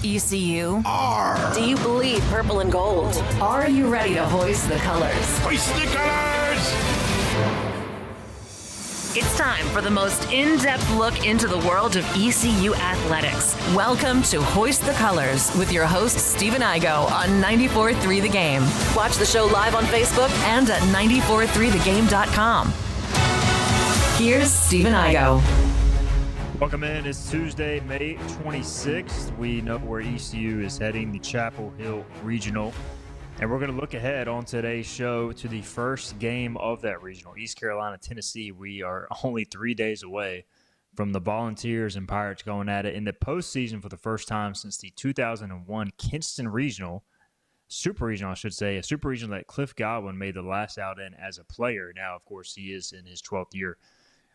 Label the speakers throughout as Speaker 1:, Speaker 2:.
Speaker 1: ECU?
Speaker 2: R.
Speaker 3: Do you bleed purple and gold?
Speaker 1: Are you ready to hoist the colors?
Speaker 2: Hoist the colors!
Speaker 1: It's time for the most in-depth look into the world of ECU athletics. Welcome to Hoist the Colors with your host, Stephen Igo on 94.3 The Game.
Speaker 3: Watch the show live on Facebook
Speaker 1: and at 943thegame.com. Here's Stephen Igo.
Speaker 4: Welcome in. It's Tuesday, May 26th. We know where ECU is heading, the Chapel Hill Regional. And we're going to look ahead on today's show to the first game of that regional, East Carolina, Tennessee. We are only 3 days away from the Volunteers and Pirates going at it in the postseason for the first time since the 2001 Kinston Regional, Super Regional, I should say, a Super Regional that Cliff Godwin made the last out in as a player. Now, of course, he is in his 12th year.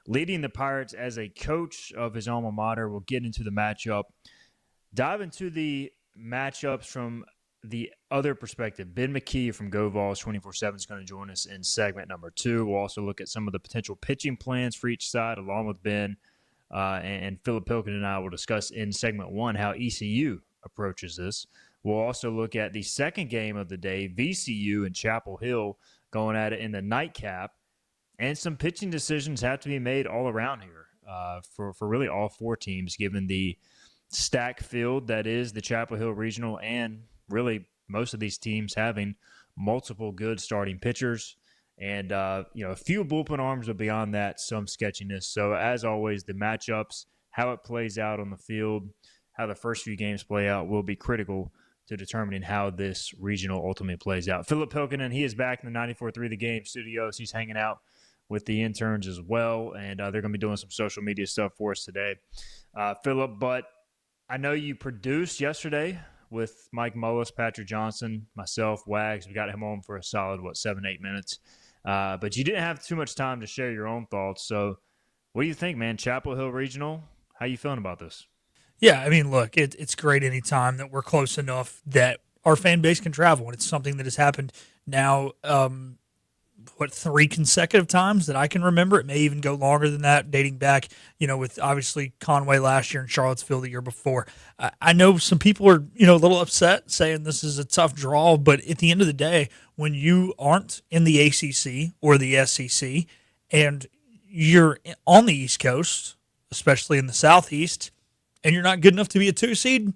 Speaker 4: Leading the Pirates as a coach of his alma mater. We'll get into the matchup. Dive into the matchups from the other perspective. Ben McKee from Go Vols 24/7 is going to join us in segment number 2. We'll also look at some of the potential pitching plans for each side, along with Ben. And Philip Pilkin and I will discuss in segment 1 how ECU approaches this. We'll also look at the second game of the day, VCU and Chapel Hill going at it in the nightcap. And some pitching decisions have to be made all around here for really all 4 teams, given the stacked field that is the Chapel Hill Regional and really most of these teams having multiple good starting pitchers and a few bullpen arms, but beyond that, some sketchiness. So as always, the matchups, how it plays out on the field, how the first few games play out will be critical to determining how this regional ultimately plays out. Philip Pilkinen, he is back in the 94.3 The Game studios. He's hanging out with the interns as well, and they're going to be doing some social media stuff for us today. Philip, but I know you produced yesterday with Mike Mullis, Patrick Johnson, myself, Wags. We got him on for a solid, 7-8 minutes. But you didn't have too much time to share your own thoughts. So what do you think, man? Chapel Hill Regional, how you feeling about this?
Speaker 5: Yeah, I mean, look, it's great anytime that we're close enough that our fan base can travel. And it's something that has happened now, 3 consecutive times that I can remember. It may even go longer than that, dating back, with obviously Conway last year and Charlottesville the year before. I know some people are, a little upset saying this is a tough draw, but at the end of the day, when you aren't in the ACC or the SEC and you're on the East Coast, especially in the Southeast, and you're not good enough to be a 2 seed,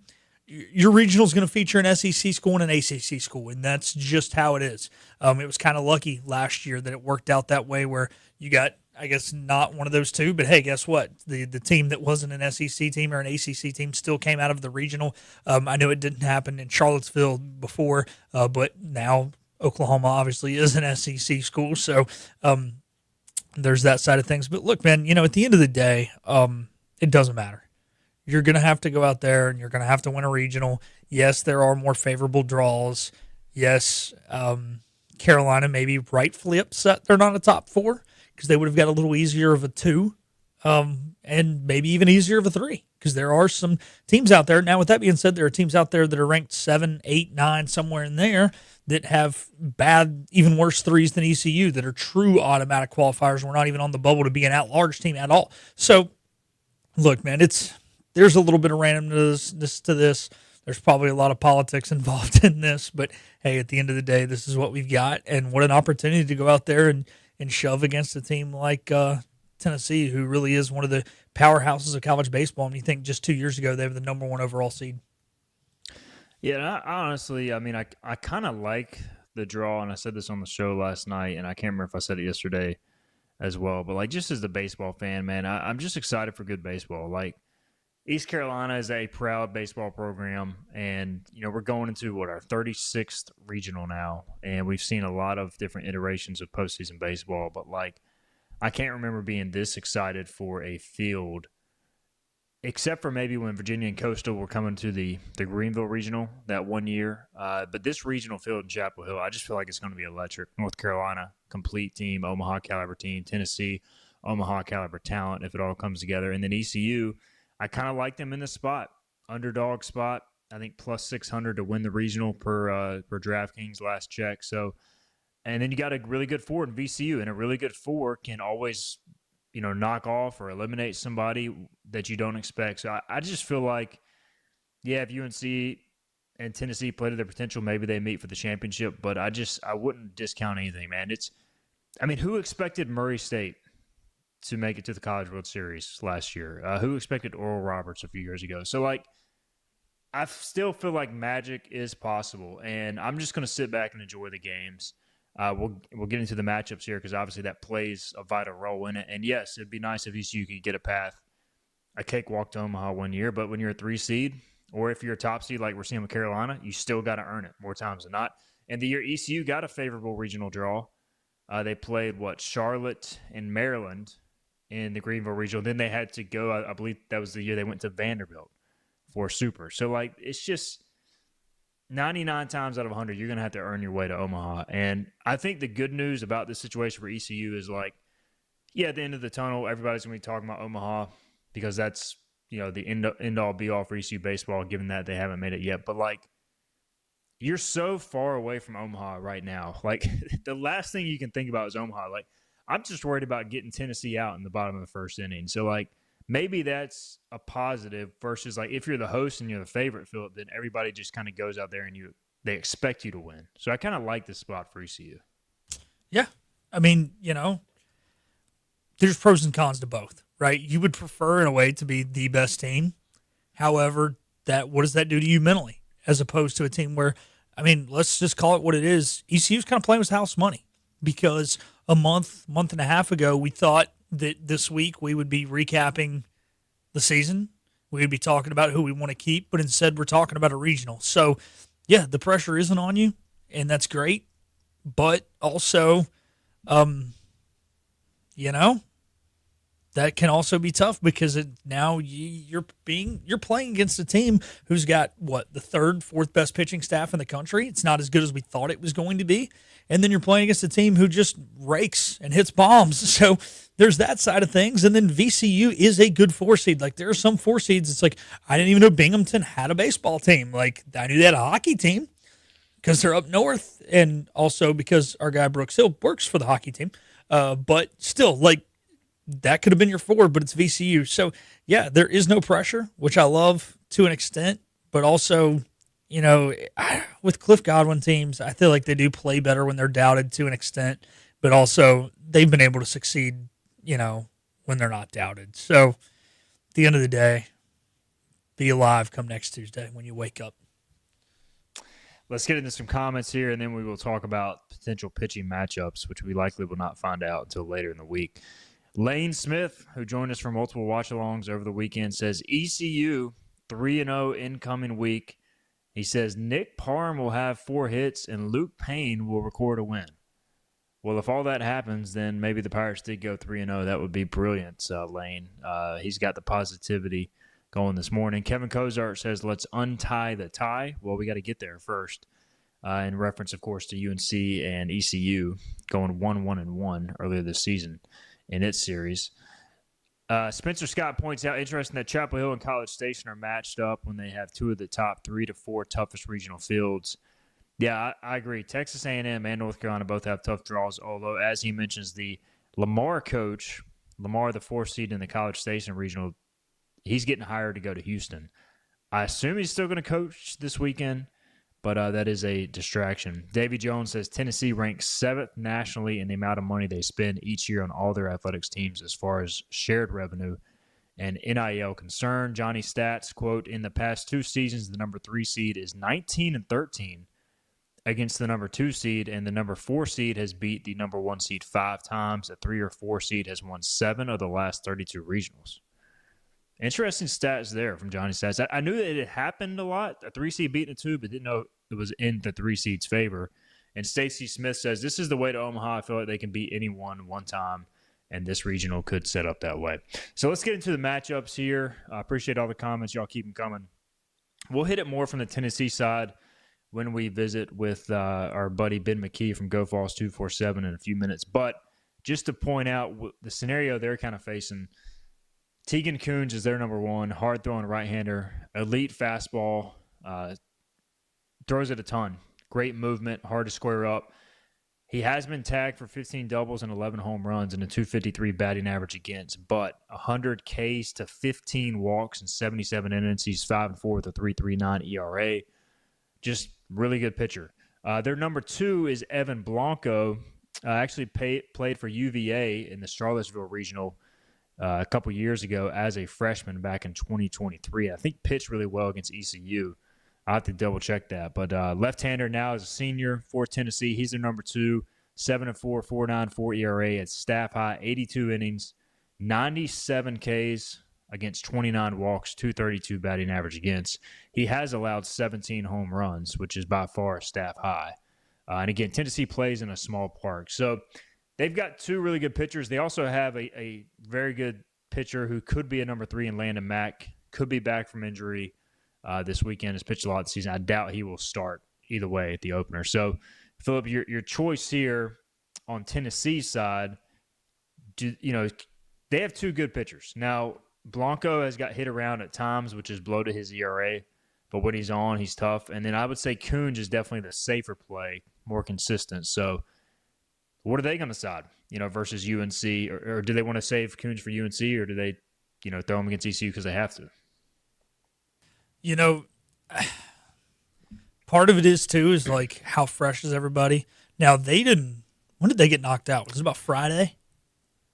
Speaker 5: your regional is going to feature an SEC school and an ACC school, and that's just how it is. It was kind of lucky last year that it worked out that way where you got, I guess, not one of those 2, but hey, guess what? The team that wasn't an SEC team or an ACC team still came out of the regional. I know it didn't happen in Charlottesville before, but now Oklahoma obviously is an SEC school, so there's that side of things. But look, man, at the end of the day, it doesn't matter. You're going to have to go out there and you're going to have to win a regional. Yes, there are more favorable draws. Yes, Carolina may be rightfully upset they're not a top 4 because they would have got a little easier of a 2 and maybe even easier of a 3 because there are some teams out there. Now, with that being said, there are teams out there that are ranked 7, 8, 9, somewhere in there that have bad, even worse 3s than ECU that are true automatic qualifiers. We're not even on the bubble to be an at-large team at all. So, look, man, there's a little bit of randomness to this. There's probably a lot of politics involved in this, but hey, at the end of the day, this is what we've got, and what an opportunity to go out there and shove against a team like Tennessee, who really is one of the powerhouses of college baseball. And you think just 2 years ago, they were the number 1 overall seed.
Speaker 4: Yeah, I honestly, I kind of like the draw, and I said this on the show last night, and I can't remember if I said it yesterday as well, but just as a baseball fan, man, I'm just excited for good baseball. East Carolina is a proud baseball program, and, we're going into, our 36th regional now, and we've seen a lot of different iterations of postseason baseball, but, I can't remember being this excited for a field, except for maybe when Virginia and Coastal were coming to the Greenville regional that one year. But this regional field in Chapel Hill, I just feel like it's going to be electric. North Carolina, complete team, Omaha caliber team, Tennessee, Omaha caliber talent if it all comes together, and then ECU, I kind of like them in this spot, underdog spot. I think plus 600 to win the regional per DraftKings last check. So, and then you got a really good 4 in VCU, and a really good 4 can always, knock off or eliminate somebody that you don't expect. So I just feel like yeah, if UNC and Tennessee play to their potential, maybe they meet for the championship. But I wouldn't discount anything, man. Who expected Murray State to make it to the College World Series last year? Who expected Oral Roberts a few years ago? So, I still feel like magic is possible, and I'm just going to sit back and enjoy the games. We'll get into the matchups here because obviously that plays a vital role in it. And yes, it'd be nice if ECU could get a cakewalk to Omaha one year. But when you're a 3 seed, or if you're a top seed like we're seeing with Carolina, you still got to earn it more times than not. And the year ECU got a favorable regional draw, they played Charlotte and Maryland in the Greenville regional. Then they had to go. I believe that was the year they went to Vanderbilt for Super. So it's just 99 times out of 100, you're going to have to earn your way to Omaha. And I think the good news about this situation for ECU is at the end of the tunnel, everybody's going to be talking about Omaha because that's, the end all be all for ECU baseball, given that they haven't made it yet. But you're so far away from Omaha right now. The last thing you can think about is Omaha. I'm just worried about getting Tennessee out in the bottom of the first inning. So maybe that's a positive versus if you're the host and you're the favorite, Philip, then everybody just kind of goes out there and they expect you to win. So I kind of like this spot for ECU.
Speaker 5: Yeah. There's pros and cons to both, right? You would prefer in a way to be the best team. However, what does that do to you mentally as opposed to a team where, let's just call it what it is. ECU's kind of playing with house money because a month and a half ago, we thought that this week we would be recapping the season. We would be talking about who we want to keep, but instead we're talking about a regional. So, yeah, the pressure isn't on you, and that's great. But also, that can also be tough because now you're playing against a team who's got the third, fourth best pitching staff in the country. It's not as good as we thought it was going to be. And then you're playing against a team who just rakes and hits bombs. So there's that side of things. And then VCU is a good 4 seed. There are some 4 seeds. It's I didn't even know Binghamton had a baseball team. I knew they had a hockey team because they're up north. And also because our guy Brooks Hill works for the hockey team. But still, that could have been your 4, but it's VCU. So, yeah, there is no pressure, which I love to an extent. But also, with Cliff Godwin teams, I feel like they do play better when they're doubted to an extent. But also, they've been able to succeed, when they're not doubted. So, at the end of the day, be alive come next Tuesday when you wake up.
Speaker 4: Let's get into some comments here, and then we will talk about potential pitching matchups, which we likely will not find out until later in the week. Lane Smith, who joined us for multiple watch-alongs over the weekend, says ECU 3-0 incoming week. He says Nick Parham will have 4 hits and Luke Payne will record a win. Well, if all that happens, then maybe the Pirates did go 3-0. That would be brilliant, Lane. He's got the positivity going this morning. Kevin Cozart says, let's untie the tie. Well, we got to get there first. In reference, of course, to UNC and ECU going 1-1-1 earlier this season in its series. Spencer Scott points out, interesting that Chapel Hill and College Station are matched up when they have 2 of the top 3 to 4 toughest regional fields. Yeah, I agree. Texas A&M and North Carolina both have tough draws, although, as he mentions, the Lamar coach, Lamar, the 4th seed in the College Station regional, he's getting hired to go to Houston. I assume he's still going to coach this weekend, but that is a distraction. Davy Jones says Tennessee ranks 7th nationally in the amount of money they spend each year on all their athletics teams as far as shared revenue and NIL concern. Johnny Stats, quote, in the past 2 seasons, the number 3 seed is 19-13 against the number 2 seed, and the number 4 seed has beat the number 1 seed 5 times. The 3 or 4 seed has won 7 of the last 32 regionals. Interesting stats there from Johnny Stats. I knew that it happened a lot, a 3 seed beating a 2, but didn't know it was in the 3 seed's favor. And Stacy Smith says, this is the way to Omaha. I feel like they can beat anyone one time, and this regional could set up that way. So let's get into the matchups here. I appreciate all the comments. Y'all keep them coming. We'll hit it more from the Tennessee side when we visit with our buddy Ben McKee from GoFalls247 in a few minutes. But just to point out the scenario they're kind of facing, Tegan Coons is their number 1, hard-throwing right-hander, elite fastball, throws it a ton. Great movement, hard to square up. He has been tagged for 15 doubles and 11 home runs and a 253 batting average against, but 100 Ks to 15 walks and 77 innings. He's 5-4 with a 3.39 ERA. Just really good pitcher. Their number 2 is Evan Blanco. Actually played for UVA in the Charlottesville Regional a couple years ago as a freshman back in 2023. I think pitched really well against ECU. I'll have to double check that. But left-hander now is a senior for Tennessee. He's their number 2, 7-4, 4.94 ERA at staff high, 82 innings, 97 Ks against 29 walks, 232 batting average against. He has allowed 17 home runs, which is by far a staff high. And again, Tennessee plays in a small park. So they've got 2 really good pitchers. They also have a very good pitcher who could be a number 3 in Landon Mack, could be back from injury this weekend. Has pitched a lot this season. I doubt he will start either way at the opener. So, Philip, your choice here on Tennessee's side, they have 2 good pitchers. Now, Blanco has got hit around at times, which has bloated his ERA. But when he's on, he's tough. And then I would say Coons is definitely the safer play, more consistent. So what are they going to side, versus UNC? Or do they want to save Coons for UNC, or do they, throw him against ECU because they have to?
Speaker 5: Part of it is, too, is like how fresh is everybody? Now, when did they get knocked out? Was it about Friday?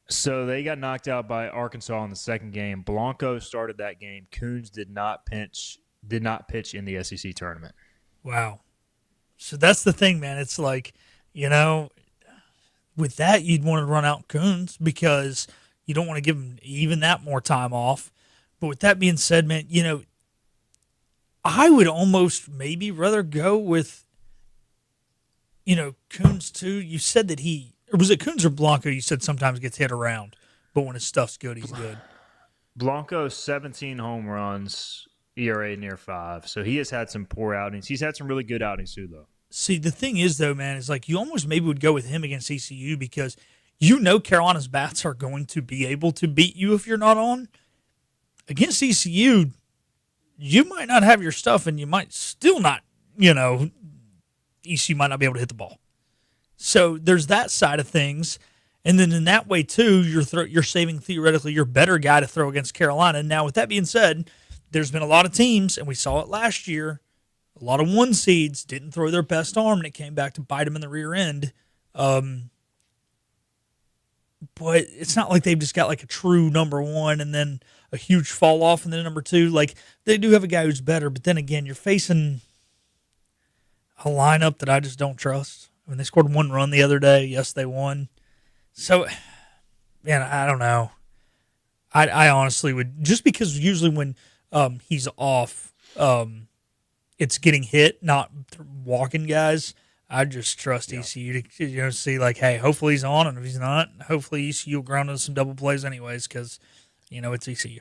Speaker 4: So they got knocked out by Arkansas in the second game. Blanco started that game. Coons did not pitch in the SEC tournament.
Speaker 5: Wow. So that's the thing, man. It's like, with that, you'd want to run out Coons because you don't want to give him even that more time off. But with that being said, man, I would almost maybe rather go with, Coons too. You said that or was it Coons or Blanco you said sometimes gets hit around, but when his stuff's good, he's good.
Speaker 4: Blanco, 17 home runs, ERA near 5. So he has had some poor outings. He's had some really good outings too, though.
Speaker 5: See, the thing is, though, man, is like you almost maybe would go with him against ECU because Carolina's bats are going to be able to beat you if you're not on. Against ECU, you might not have your stuff and you might still not, ECU might not be able to hit the ball. So there's that side of things. And then in that way, too, you're saving theoretically your better guy to throw against Carolina. Now, with that being said, there's been a lot of teams, and we saw it last year, a lot of 1 seeds didn't throw their best arm, and it came back to bite them in the rear end. But it's not like they've just got like a true number 1 and then a huge fall off and then number 2. Like, they do have a guy who's better, but then again, you're facing a lineup that I just don't trust. I mean, they scored 1 run the other day. Yes, they won. So, man, I don't know. I honestly would, just because usually when he's off, it's getting hit, not walking guys. I just trust ECU to see like, hey, hopefully he's on, and if he's not, hopefully ECU will ground into some double plays anyways because, it's ECU.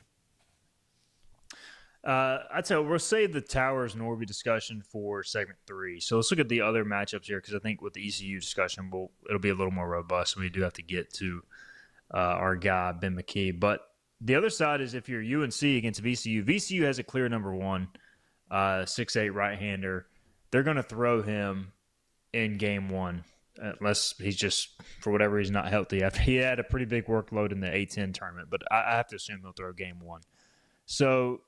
Speaker 4: I'd say we'll save the Towers Norby discussion for segment 3. So let's look at the other matchups here because I think with the ECU discussion, it'll be a little more robust. We do have to get to our guy, Ben McKee. But the other side is if you're UNC against VCU. VCU has a clear number 1, 6'8" right-hander. They're going to throw him in game 1 unless he's just, for whatever reason, not healthy. After he had a pretty big workload in the A-10 tournament, but I have to assume he'll throw game 1. So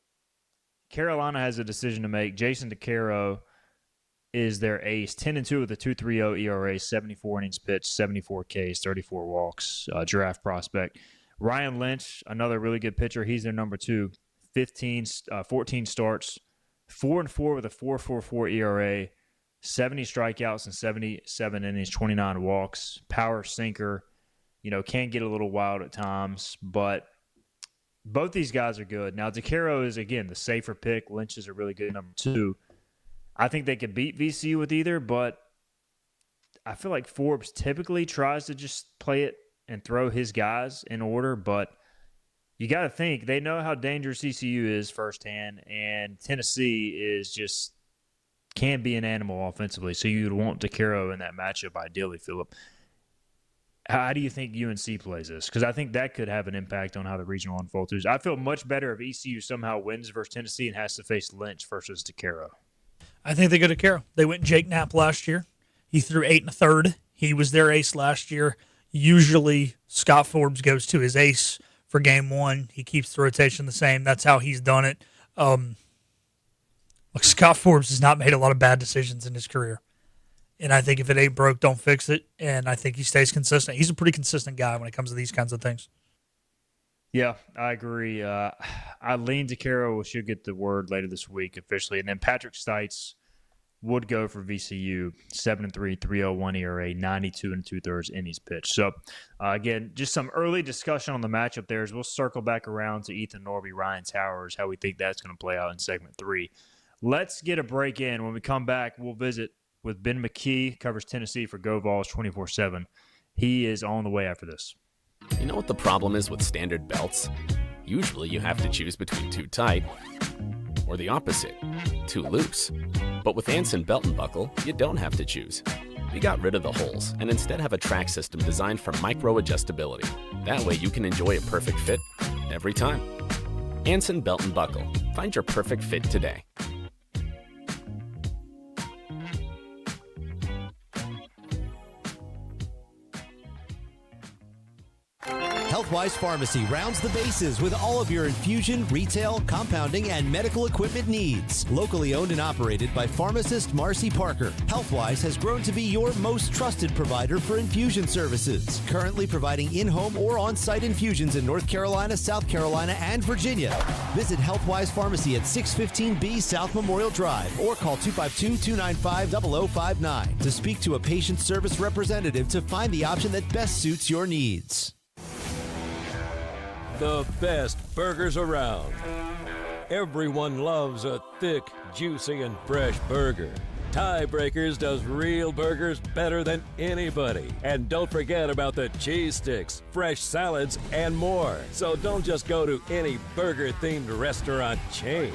Speaker 4: Carolina has a decision to make. Jason DeCaro is their ace, 10-2 with a 2.30 ERA, 74 innings pitched, 74 Ks, 34 walks, draft prospect. Ryan Lynch, another really good pitcher. He's their number 2, 14 starts, 4-4 with a 4.44 ERA, 70 strikeouts and 77 innings, 29 walks. Power sinker, can get a little wild at times, but both these guys are good. Now, DeCaro is, again, the safer pick. Lynch is a really good number 2. I think they could beat VCU with either, but I feel like Forbes typically tries to just play it and throw his guys in order, but you got to think they know how dangerous ECU is firsthand, and Tennessee is just can be an animal offensively. So you'd want DeCaro in that matchup ideally, Philip. How do you think UNC plays this? Because I think that could have an impact on how the regional unfolds. I feel much better if ECU somehow wins versus Tennessee and has to face Lynch versus DeCaro.
Speaker 5: I think they go DeCaro. They went Jake Knapp last year. He threw 8 1/3 He was their ace last year. Usually, Scott Forbes goes to his ace for game one. He keeps the rotation the same. That's how he's done it. Look, Scott Forbes has not made a lot of bad decisions in his career. And I think if it ain't broke, don't fix it. And I think he stays consistent. He's a pretty consistent guy when it comes to these kinds of things.
Speaker 4: Yeah, I agree. I lean to Carroll. Should get the word later this week officially. And then Patrick Stites would go for VCU, 7-3, 3.01 ERA, 92 2/3 innings pitched. So, again, just some early discussion on the matchup there. As we'll circle back around to Ethan Norby, Ryan Towers, how we think that's going to play out in segment 3. Let's get a break in. When we come back, we'll visit with Ben McKee, covers Tennessee for Go Vols 24/7. He is on the way after this.
Speaker 2: You know what the problem is with standard belts? Usually you have to choose between too tight or the opposite, too loose. But with Anson Belt and Buckle, you don't have to choose. We got rid of the holes and instead have a track system designed for micro-adjustability. That way you can enjoy a perfect fit every time. Anson Belt and Buckle. Find your perfect fit today.
Speaker 6: Healthwise Pharmacy rounds the bases with all of your infusion, retail, compounding, and medical equipment needs. Locally owned and operated by pharmacist Marcy Parker, Healthwise has grown to be your most trusted provider for infusion services. Currently providing in-home or on-site infusions in North Carolina, South Carolina, and Virginia. Visit Healthwise Pharmacy at 615B South Memorial Drive or call 252-295-0059 to speak to a patient service representative to find the option that best suits your needs.
Speaker 7: The best burgers around. Everyone loves a thick, juicy, and fresh burger. Tiebreakers does real burgers better than anybody. And don't forget about the cheese sticks, fresh salads, and more. So don't just go to any burger-themed restaurant chain.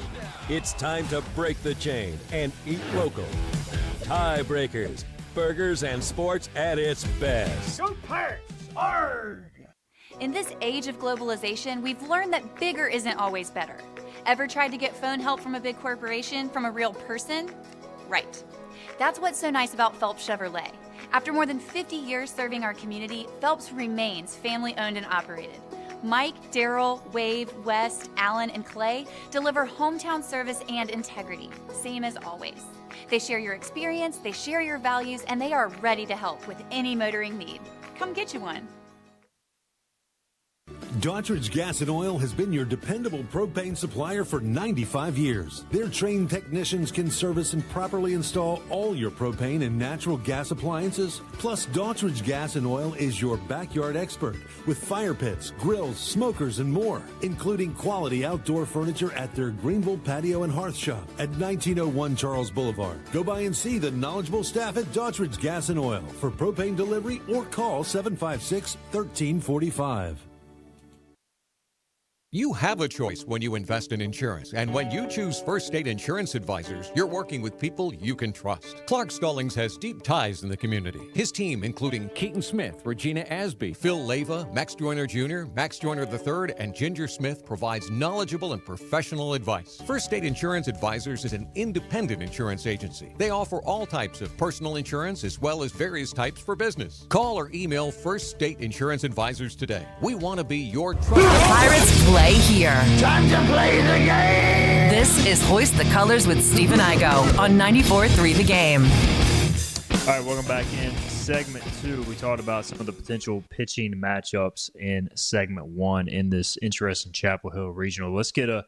Speaker 7: It's time to break the chain and eat local. Tiebreakers, burgers and sports at its best.
Speaker 8: Go Pirates! Arrgh! In this age of globalization, we've learned that bigger isn't always better. Ever tried to get phone help from a big corporation from a real person? Right. That's what's so nice about Phelps Chevrolet. After more than 50 years serving our community, Phelps remains family-owned and operated. Mike, Daryl, Wave, West, Alan, and Clay deliver hometown service and integrity, same as always. They share your experience, they share your values, and they are ready to help with any motoring need. Come get you one.
Speaker 9: Daughtridge Gas and Oil has been your dependable propane supplier for 95 years. Their trained technicians can service and properly install all your propane and natural gas appliances. Plus, Daughtridge Gas and Oil is your backyard expert with fire pits, grills, smokers, and more, including quality outdoor furniture at their Greenville Patio and Hearth Shop at 1901 Charles Boulevard. Go by and see the knowledgeable staff at Daughtridge Gas and Oil for propane delivery or call 756-1345.
Speaker 10: You have a choice when you invest in insurance, and when you choose First State Insurance Advisors, you're working with people you can trust. Clark Stallings has deep ties in the community. His team, including Keaton Smith, Regina Asby, Phil Leva, Max Joyner Jr., Max Joyner III, and Ginger Smith, provides knowledgeable and professional advice. First State Insurance Advisors is an independent insurance agency. They offer all types of personal insurance as well as various types for business. Call or email First State Insurance Advisors today. We want to be your trusted
Speaker 1: Pirates play here.
Speaker 8: Time to play the game!
Speaker 1: This is Hoist the Colors with Stephen Igo on 94.3 The Game.
Speaker 4: All right, welcome back in segment 2. We talked about some of the potential pitching matchups in segment 1 in this interesting Chapel Hill Regional. Let's get a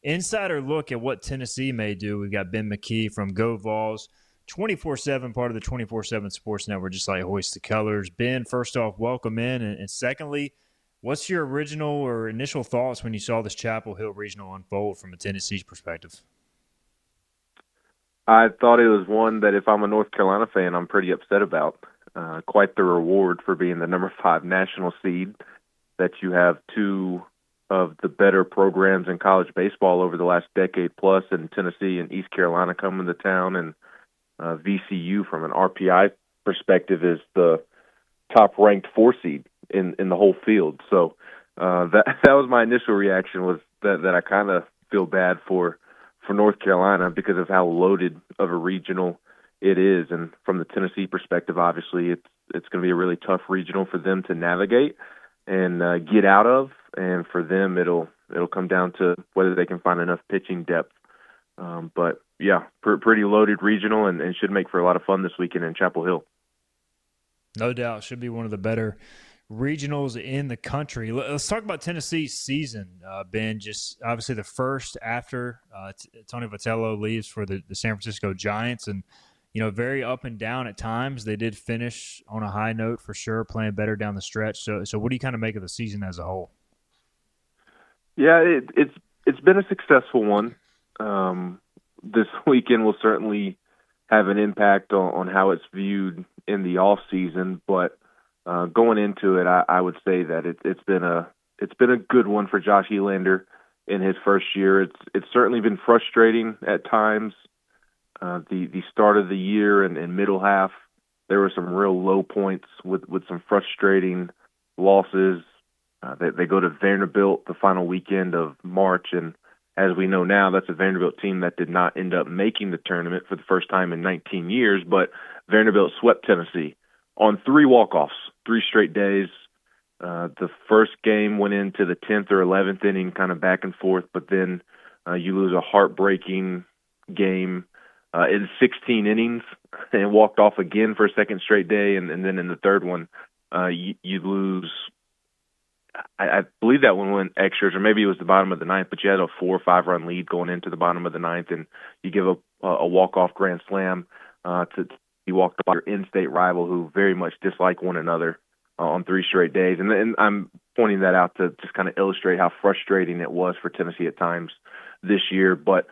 Speaker 4: insider look at what Tennessee may do. We've got Ben McKee from Go Vols, 24/7, part of the 24/7 Sports Network, just like Hoist the Colors. Ben, first off, welcome in. And secondly, what's your original or initial thoughts when you saw this Chapel Hill Regional unfold from a Tennessee perspective?
Speaker 11: I thought it was one that if I'm a North Carolina fan, I'm pretty upset about. Quite the reward for being the number 5 national seed, that you have two of the better programs in college baseball over the last decade plus, in Tennessee and East Carolina coming to town, and VCU from an RPI perspective is the top-ranked 4 seed in the whole field. So that was my initial reaction, was that I kind of feel bad for North Carolina because of how loaded of a regional it is. And from the Tennessee perspective, obviously it's going to be a really tough regional for them to navigate and get out of. And for them, it'll come down to whether they can find enough pitching depth. But yeah, pretty loaded regional, and should make for a lot of fun this weekend in Chapel Hill.
Speaker 4: No doubt, should be one of the better regionals in the country. Let's talk about Tennessee's season, Ben. Just obviously the first after Tony Vitello leaves for the San Francisco Giants, and very up and down at times. They did finish on a high note for sure, playing better down the stretch. So what do you kind of make of the season as a whole?
Speaker 11: Yeah, it's been a successful one. This weekend will certainly have an impact on how it's viewed in the off season, but going into it, I would say that it's been a good one for Josh Elander in his first year. It's certainly been frustrating at times. The start of the year and middle half, there were some real low points with some frustrating losses. They go to Vanderbilt the final weekend of March, and as we know now, that's a Vanderbilt team that did not end up making the tournament for the first time in 19 years, but Vanderbilt swept Tennessee on 3 walk-offs, 3 straight days. The first game went into the 10th or 11th inning, kind of back and forth, but then you lose a heartbreaking game in 16 innings and walked off again for a second straight day, and then in the third one, you lose. I believe that one went extras, or maybe it was the bottom of the ninth, but you had a 4 or 5 run lead going into the bottom of the ninth, and you give a walk-off grand slam you walked off your in-state rival who very much dislike one another on 3 straight days. And I'm pointing that out to just kind of illustrate how frustrating it was for Tennessee at times this year. But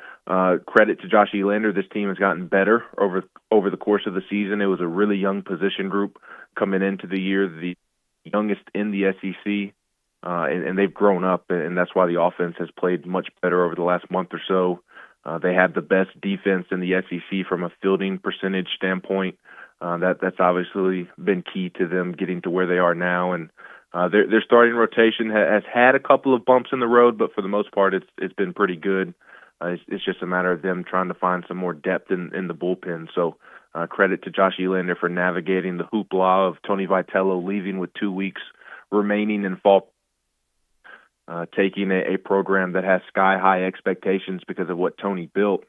Speaker 11: credit to Josh Elander, this team has gotten better over the course of the season. It was a really young position group coming into the year, the youngest in the SEC. And they've grown up, and that's why the offense has played much better over the last month or so. They have the best defense in the SEC from a fielding percentage standpoint. That's obviously been key to them getting to where they are now. And their starting rotation has had a couple of bumps in the road, but for the most part, it's been pretty good. It's just a matter of them trying to find some more depth in the bullpen. So credit to Josh Elander for navigating the hoopla of Tony Vitello leaving with 2 weeks remaining in fall. Taking a program that has sky-high expectations because of what Tony built,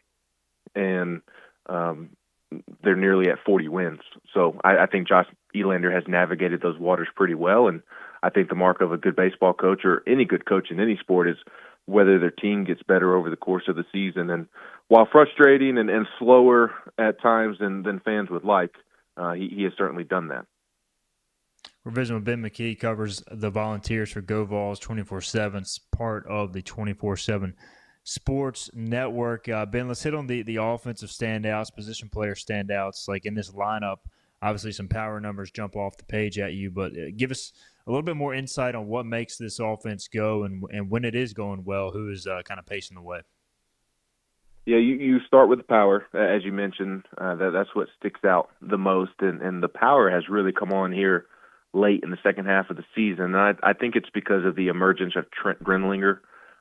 Speaker 11: and they're nearly at 40 wins. So I think Josh Elander has navigated those waters pretty well, and I think the mark of a good baseball coach or any good coach in any sport is whether their team gets better over the course of the season. And while frustrating and slower at times than fans would like, he has certainly done that.
Speaker 4: We're visiting with Ben McKee, covers the Volunteers for GoVols 24/7. It's part of the 24/7 Sports Network. Ben, let's hit on the offensive standouts, position player standouts. Like in this lineup, obviously some power numbers jump off the page at you, but give us a little bit more insight on what makes this offense go, and when it is going well, who is kind of pacing the way.
Speaker 11: Yeah, you start with the power, as you mentioned. That's what sticks out the most, and the power has really come on here late in the second half of the season. And I think it's because of the emergence of Trent Grinlinger,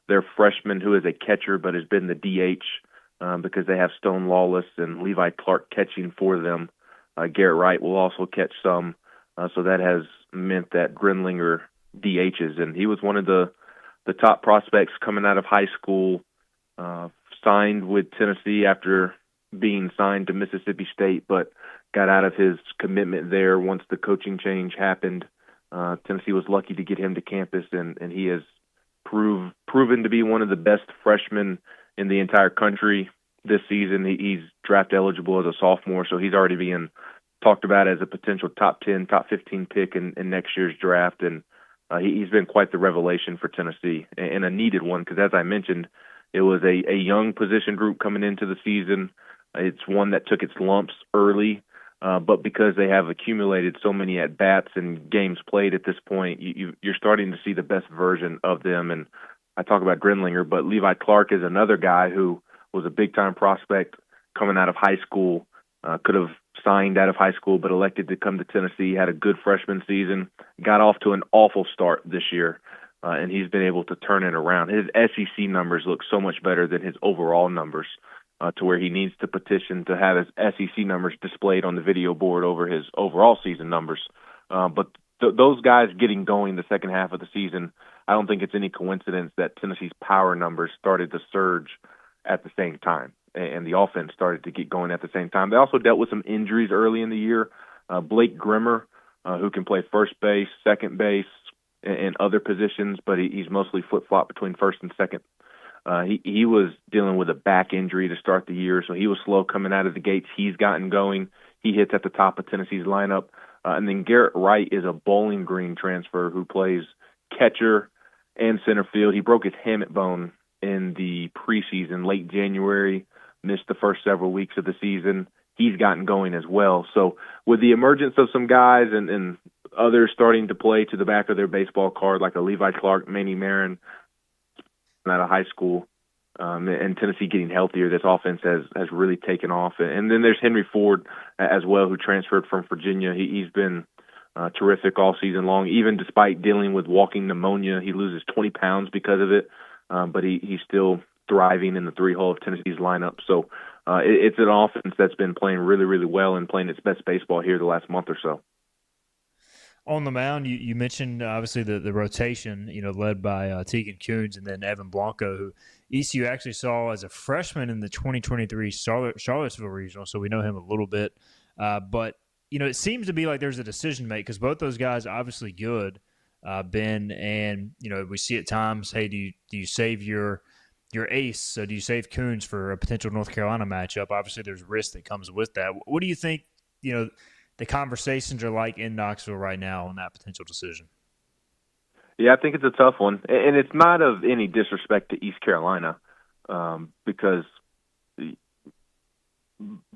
Speaker 11: their freshman who is a catcher but has been the DH because they have Stone Lawless and Levi Clark catching for them. Garrett Wright will also catch some. So that has meant that Grinlinger DHs. And he was one of the top prospects coming out of high school, signed with Tennessee after being signed to Mississippi State, but got out of his commitment there once the coaching change happened. Tennessee was lucky to get him to campus, and he has proven to be one of the best freshmen in the entire country this season. He's draft eligible as a sophomore, so he's already being talked about as a potential top 10, top 15 pick in next year's draft, and he's been quite the revelation for Tennessee, and a needed one because, as I mentioned, it was a young position group coming into the season. It's one that took its lumps early, but because they have accumulated so many at-bats and games played at this point, you're starting to see the best version of them. And I talk about Grinlinger, but Levi Clark is another guy who was a big-time prospect coming out of high school, could have signed out of high school but elected to come to Tennessee, had a good freshman season, got off to an awful start this year, and he's been able to turn it around. His SEC numbers look so much better than his overall numbers. to where he needs to petition to have his SEC numbers displayed on the video board over his overall season numbers. But those guys getting going the second half of the season, I don't think it's any coincidence that Tennessee's power numbers started to surge at the same time, and the offense started to get going at the same time. They also dealt with some injuries early in the year. Blake Grimmer, who can play first base, second base, and other positions, but he's mostly flip-flop between first and second. He was dealing with a back injury to start the year, so he was slow coming out of the gates. He's gotten going. He hits at the top of Tennessee's lineup. And then Garrett Wright is a Bowling Green transfer who plays catcher and center field. He broke his hamate bone in the preseason, late January, missed the first several weeks of the season. He's gotten going as well. So with the emergence of some guys and others starting to play to the back of their baseball card, like a Levi Clark, Manny Marin, out of high school, and Tennessee getting healthier, this offense has really taken off. And then there's Henry Ford as well, who transferred from Virginia. He's been terrific all season long, even despite dealing with walking pneumonia. He loses 20 pounds because of it, but he's still thriving in the three-hole of Tennessee's lineup. So it's an offense that's been playing really, really well and playing its best baseball here the last month or so.
Speaker 4: On the mound, you mentioned obviously the rotation, led by Tegan Coons and then Evan Blanco, who ECU actually saw as a freshman in the 2023 Charlottesville Regional, so we know him a little bit. But it seems to be like there's a decision to make because both those guys are obviously good, Ben, and we see at times, hey, do you save your ace? So do you save Coons for a potential North Carolina matchup? Obviously, there's risk that comes with that. What do you think? The conversations are like in Knoxville right now on that potential decision.
Speaker 11: Yeah, I think it's a tough one, and it's not of any disrespect to East Carolina, because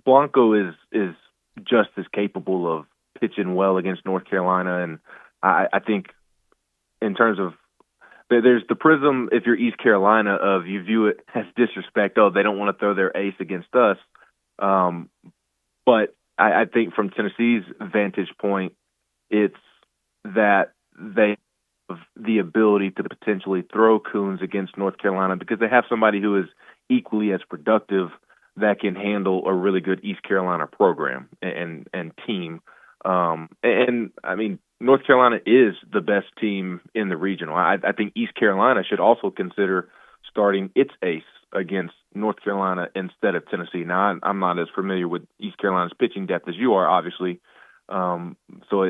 Speaker 11: Blanco is just as capable of pitching well against North Carolina, and I think in terms of there's the prism, if you're East Carolina, of you view it as disrespect. Oh, they don't want to throw their ace against us, but I think from Tennessee's vantage point, it's that they have the ability to potentially throw Coons against North Carolina because they have somebody who is equally as productive that can handle a really good East Carolina program and team. And I mean, North Carolina is the best team in the regional. I think East Carolina should also consider starting its ace against North Carolina instead of Tennessee. Now, I'm not as familiar with East Carolina's pitching depth as you are, obviously. So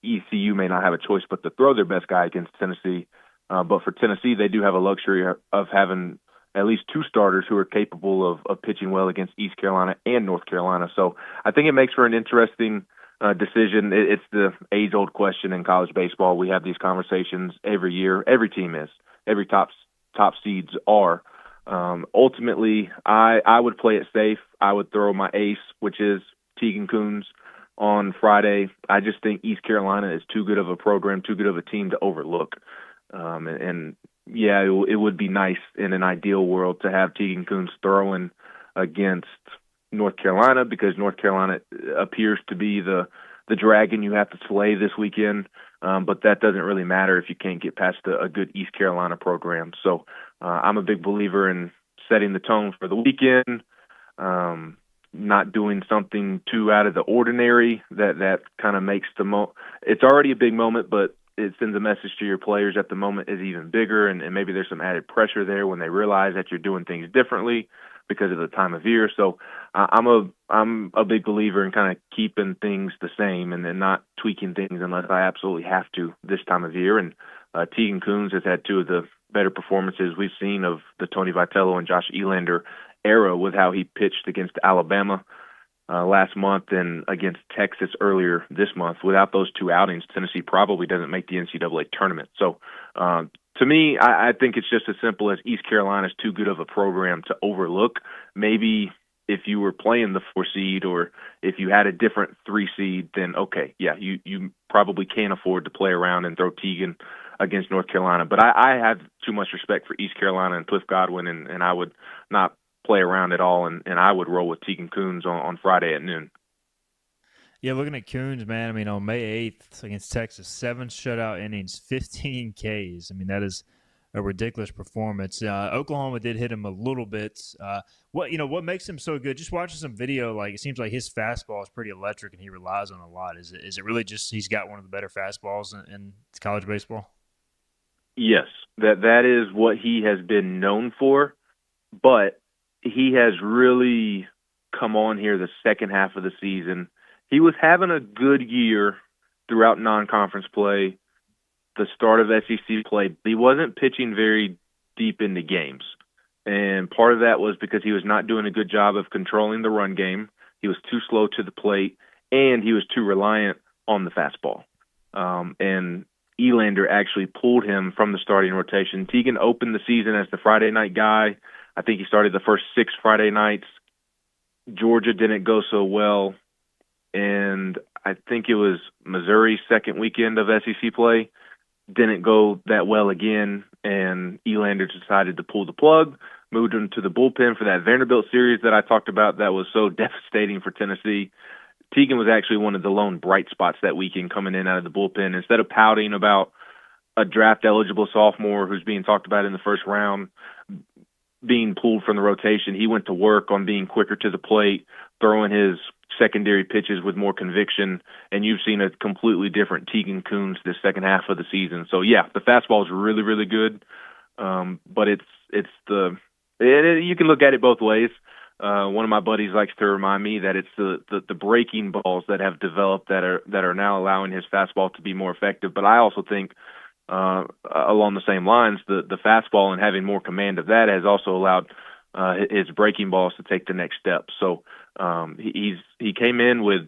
Speaker 11: ECU may not have a choice but to throw their best guy against Tennessee. But for Tennessee, they do have a luxury of having at least two starters who are capable of pitching well against East Carolina and North Carolina. So I think it makes for an interesting decision. It's the age-old question in college baseball. We have these conversations every year. Every team is. Every top seeds are. Ultimately, I would play it safe. I would throw my ace, which is Tegan Coons, on Friday. I just think East Carolina is too good of a program, too good of a team to overlook. And yeah, it would be nice in an ideal world to have Tegan Coons throwing against North Carolina because North Carolina appears to be the dragon you have to slay this weekend. But that doesn't really matter if you can't get past a good East Carolina program. So I'm a big believer in setting the tone for the weekend, not doing something too out of the ordinary that kind of makes it's already a big moment, but it sends a message to your players that the moment is even bigger, and maybe there's some added pressure there when they realize that you're doing things differently because of the time of year. So I'm a big believer in kind of keeping things the same and then not tweaking things unless I absolutely have to this time of year. And Tegan Coons has had two of the better performances we've seen of the Tony Vitello and Josh Elander era with how he pitched against Alabama last month and against Texas earlier this month. Without those two outings, Tennessee probably doesn't make the NCAA tournament. So to me, I think it's just as simple as East Carolina is too good of a program to overlook. Maybe if you were playing the 4 seed or if you had a different 3 seed, then okay, yeah, you probably can't afford to play around and throw Tegan against North Carolina. But I have too much respect for East Carolina and Cliff Godwin, and I would not play around at all, and I would roll with Tegan Coons on Friday at noon.
Speaker 4: Yeah, looking at Coons, man, I mean, on May 8th against Texas, 7 shutout innings, 15 Ks. I mean, that is a ridiculous performance. Oklahoma did hit him a little bit. What makes him so good? Just watching some video, like it seems like his fastball is pretty electric, and he relies on it a lot. Is it really just he's got one of the better fastballs in college baseball?
Speaker 11: Yes, that is what he has been known for, but he has really come on here the second half of the season. He was having a good year throughout non-conference play, the start of SEC play, but he wasn't pitching very deep into games. And part of that was because he was not doing a good job of controlling the run game. He was too slow to the plate, and he was too reliant on the fastball. And Elander actually pulled him from the starting rotation. Teagan opened the season as the Friday night guy. I think he started the first 6 Friday nights. Georgia didn't go so well, and I think it was Missouri's second weekend of SEC play didn't go that well again, and Elander decided to pull the plug, moved him to the bullpen for that Vanderbilt series that I talked about that was so devastating for Tennessee. Teagan was actually one of the lone bright spots that weekend coming in out of the bullpen. Instead of pouting about a draft-eligible sophomore who's being talked about in the first round being pulled from the rotation, he went to work on being quicker to the plate, throwing his secondary pitches with more conviction, and you've seen a completely different Teagan Coons this second half of the season. So yeah, the fastball is really, really good, but you can look at it both ways. One of my buddies likes to remind me that it's the breaking balls that have developed that are now allowing his fastball to be more effective. But I also think along the same lines, the fastball and having more command of that has also allowed his breaking balls to take the next step. So he came into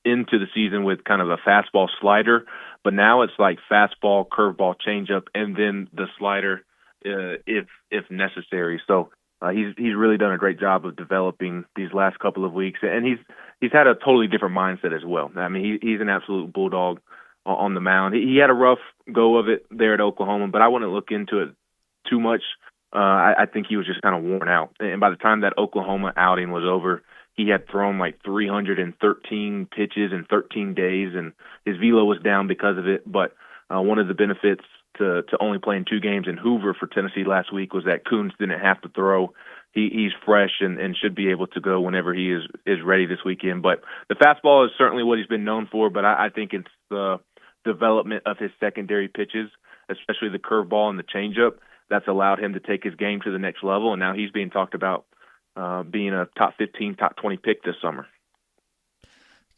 Speaker 11: the season with kind of a fastball slider, but now it's like fastball, curveball, changeup, and then the slider if necessary. So he's really done a great job of developing these last couple of weeks, and he's had a totally different mindset as well. I mean, he's an absolute bulldog on the mound. He had a rough go of it there at Oklahoma, but I wouldn't look into it too much. I think he was just kind of worn out. And by the time that Oklahoma outing was over, he had thrown like 313 pitches in 13 days, and his velo was down because of it. But one of the benefits to only playing 2 games in Hoover for Tennessee last week was that Coons didn't have to throw. He's fresh and should be able to go whenever he is ready this weekend. But the fastball is certainly what he's been known for, but I think it's the development of his secondary pitches, especially the curveball and the changeup, that's allowed him to take his game to the next level, and now he's being talked about being a top 15, top 20 pick this summer.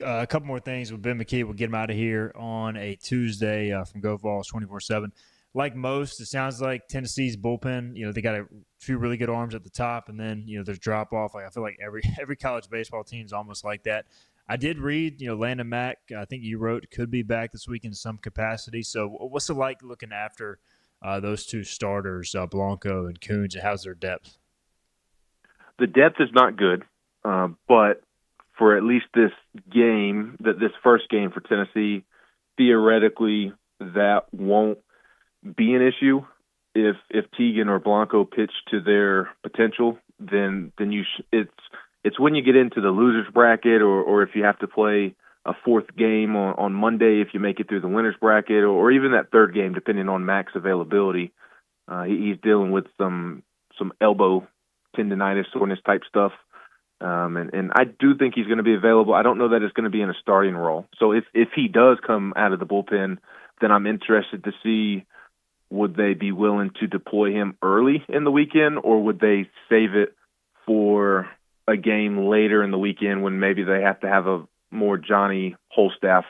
Speaker 4: A couple more things with Ben McKee. We'll get him out of here on a Tuesday from Go Vols 24/7. Like most, it sounds like Tennessee's bullpen, they got a few really good arms at the top, and then, there's drop-off. Like I feel like every college baseball team is almost like that. I did read, Landon Mack, I think you wrote, could be back this week in some capacity. So what's it like looking after those 2 starters, Blanco and Coons, and how's their depth?
Speaker 11: The depth is not good, but for at least this game, this first game for Tennessee, theoretically that won't be an issue. If Teagan or Blanco pitch to their potential, then it's when you get into the losers bracket or if you have to play a 4th game on Monday, if you make it through the winners bracket, or even that 3rd game, depending on Mac's availability. He's dealing with some elbow tendonitis, soreness type stuff. And I do think he's going to be available. I don't know that it's going to be in a starting role. So if he does come out of the bullpen, then I'm interested to see, would they be willing to deploy him early in the weekend, or would they save it for a game later in the weekend when maybe they have to have a more Johnny Holstaff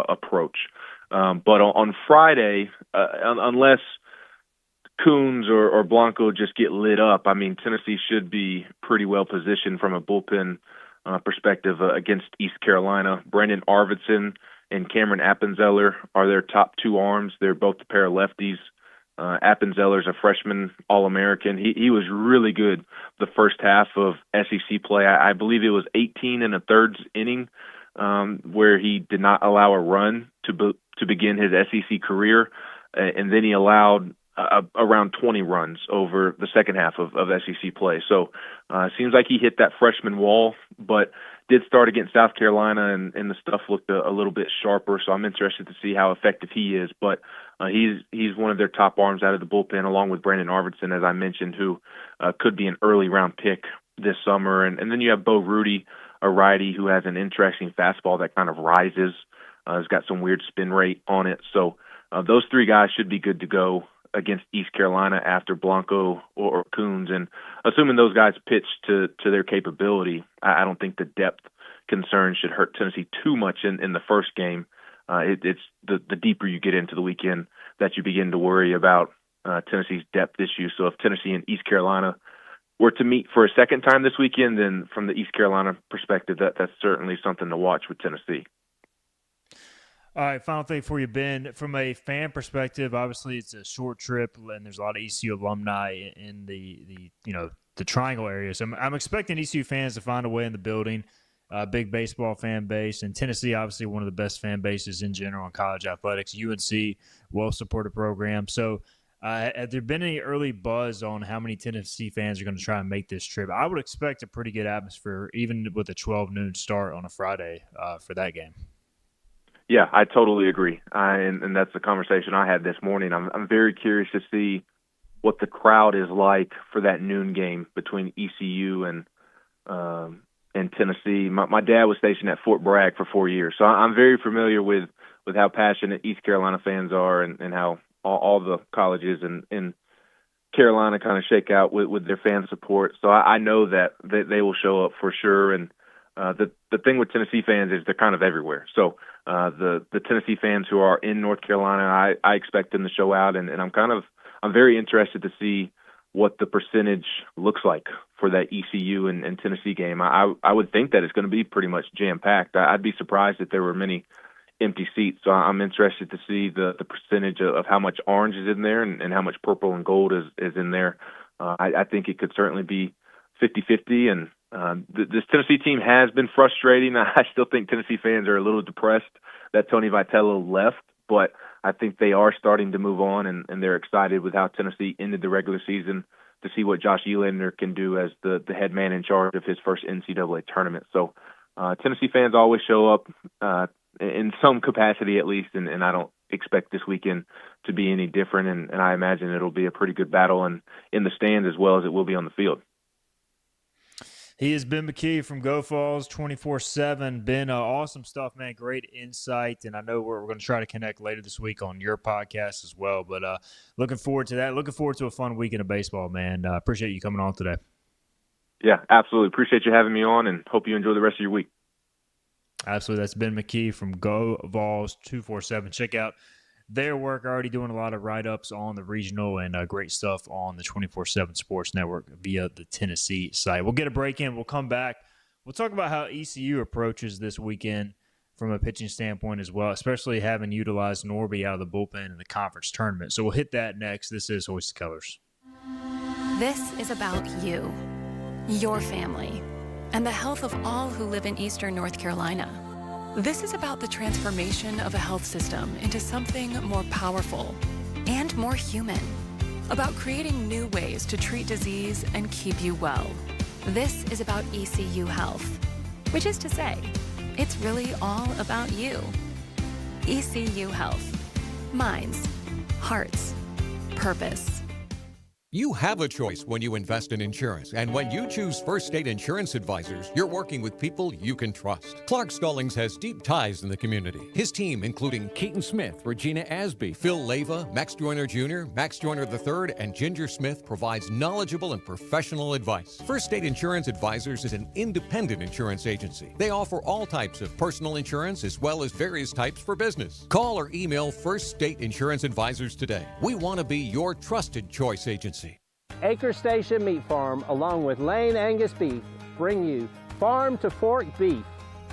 Speaker 11: approach. But on Friday, unless Coons or Blanco just get lit up, I mean, Tennessee should be pretty well positioned from a bullpen perspective against East Carolina. Brandon Arvidsson and Cameron Appenzeller are their top 2 arms. They're both a pair of lefties. Appenzeller's a freshman All-American. He was really good the first half of SEC play. I believe it was 18 1/3 inning where he did not allow a run to begin his SEC career, and then he allowed around 20 runs over the second half of SEC play. So it seems like he hit that freshman wall, but did start against South Carolina, and the stuff looked a little bit sharper, so I'm interested to see how effective he is. But he's one of their top arms out of the bullpen, along with Brandon Arvidsson, as I mentioned, who could be an early round pick this summer. And then you have Bo Rudy, a righty who has an interesting fastball that kind of rises. It's got some weird spin rate on it. So those three guys should be good to go against East Carolina after Blanco or Coons. And assuming those guys pitch to their capability, I don't think the depth concern should hurt Tennessee too much in the first game. It's the deeper you get into the weekend that you begin to worry about Tennessee's depth issue. So if Tennessee and East Carolina were to meet for a second time this weekend, then from the East Carolina perspective, that's certainly something to watch with Tennessee.
Speaker 4: All right, final thing for you, Ben. From a fan perspective, obviously it's a short trip, and there's a lot of ECU alumni in the Triangle area. So I'm expecting ECU fans to find a way in the building. Big baseball fan base, and Tennessee, obviously one of the best fan bases in general in college athletics. UNC, well-supported program. So have there been any early buzz on how many Tennessee fans are going to try and make this trip? I would expect a pretty good atmosphere, even with a 12 noon start on a Friday for that game.
Speaker 11: Yeah, I totally agree, and that's the conversation I had this morning. I'm very curious to see what the crowd is like for that noon game between ECU and Tennessee. My dad was stationed at Fort Bragg for 4 years, so I'm very familiar with how passionate East Carolina fans are and how all the colleges in Carolina kind of shake out with their fan support. So I know that they will show up for sure. And the thing with Tennessee fans is they're kind of everywhere. So the Tennessee fans who are in North Carolina, I expect them to show out, and I'm very interested to see what the percentage looks like for that ECU and Tennessee game. I would think that it's going to be pretty much jam-packed. I'd be surprised if there were many empty seats. So I'm interested to see the percentage of how much orange is in there and how much purple and gold is in there. I think it could certainly be 50-50, and this Tennessee team has been frustrating. I still think Tennessee fans are a little depressed that Tony Vitello left, but I think they are starting to move on, and they're excited with how Tennessee ended the regular season to see what Josh Elander can do as the head man in charge of his first NCAA tournament. So Tennessee fans always show up in some capacity at least, and I don't expect this weekend to be any different, and I imagine it'll be a pretty good battle in the stands as well as it will be on the field.
Speaker 4: He is Ben McKee from Go Falls 24/7. Ben, awesome stuff, man. Great insight, and I know we're going to try to connect later this week on your podcast as well. But looking forward to that. Looking forward to a fun weekend of baseball, man. Appreciate you coming on today.
Speaker 11: Yeah, absolutely. Appreciate you having me on, and hope you enjoy the rest of your week.
Speaker 4: Absolutely. That's Ben McKee from Go Vols 247. Check out their work. Already doing a lot of write-ups on the regional and great stuff on the 24/7 Sports Network via the Tennessee site. We'll get a break in. We'll come back. We'll talk about how ECU approaches this weekend from a pitching standpoint as well, especially having utilized Norby out of the bullpen in the conference tournament. So we'll hit that next. This is Hoist the Colors.
Speaker 12: This is about you, your family, and the health of all who live in Eastern North Carolina. This is about the transformation of a health system into something more powerful and more human. About creating new ways to treat disease and keep you well. This is about ECU Health, which is to say, it's really all about you. ECU Health. Minds, hearts, purpose.
Speaker 10: You have a choice when you invest in insurance, and when you choose First State Insurance Advisors, you're working with people you can trust. Clark Stallings has deep ties in the community. His team, including Keaton Smith, Regina Asby, Phil Leva, Max Joyner Jr., Max Joyner III, and Ginger Smith, provides knowledgeable and professional advice. First State Insurance Advisors is an independent insurance agency. They offer all types of personal insurance as well as various types for business. Call or email First State Insurance Advisors today. We want to be your trusted choice agency.
Speaker 13: Acre Station Meat Farm, along with Lane Angus Beef, bring you Farm to Fork Beef.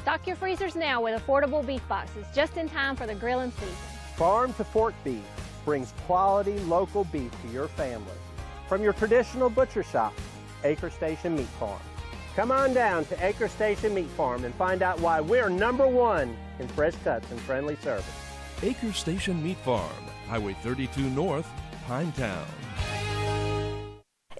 Speaker 14: Stock your freezers now with affordable beef boxes, just in time for the grilling season.
Speaker 13: Farm to Fork Beef brings quality local beef to your family. From your traditional butcher shop, Acre Station Meat Farm. Come on down to Acre Station Meat Farm and find out why we're #1 in fresh cuts and friendly service.
Speaker 15: Acre Station Meat Farm, Highway 32 North, Pinetown.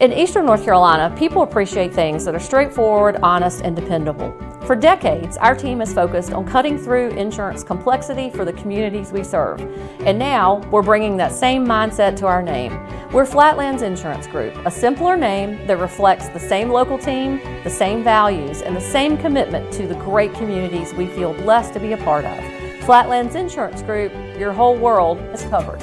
Speaker 16: In Eastern North Carolina, people appreciate things that are straightforward, honest, and dependable. For decades, our team has focused on cutting through insurance complexity for the communities we serve. And now, we're bringing that same mindset to our name. We're Flatlands Insurance Group, a simpler name that reflects the same local team, the same values, and the same commitment to the great communities we feel blessed to be a part of. Flatlands Insurance Group, your whole world is covered.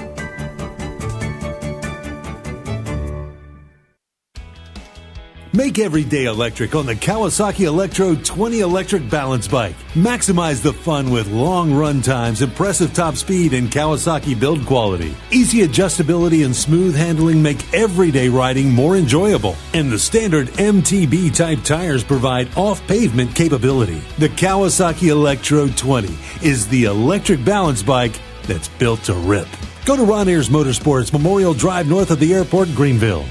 Speaker 9: Make every day electric on the Kawasaki Electro 20 electric balance bike. Maximize the fun with long run times, impressive top speed, and Kawasaki build quality. Easy adjustability and smooth handling make everyday riding more enjoyable. And the standard MTB type tires provide off-pavement capability. The Kawasaki Electro 20 is the electric balance bike that's built to rip. Go to Ron Ayers Motorsports, Memorial Drive north of the airport, Greenville.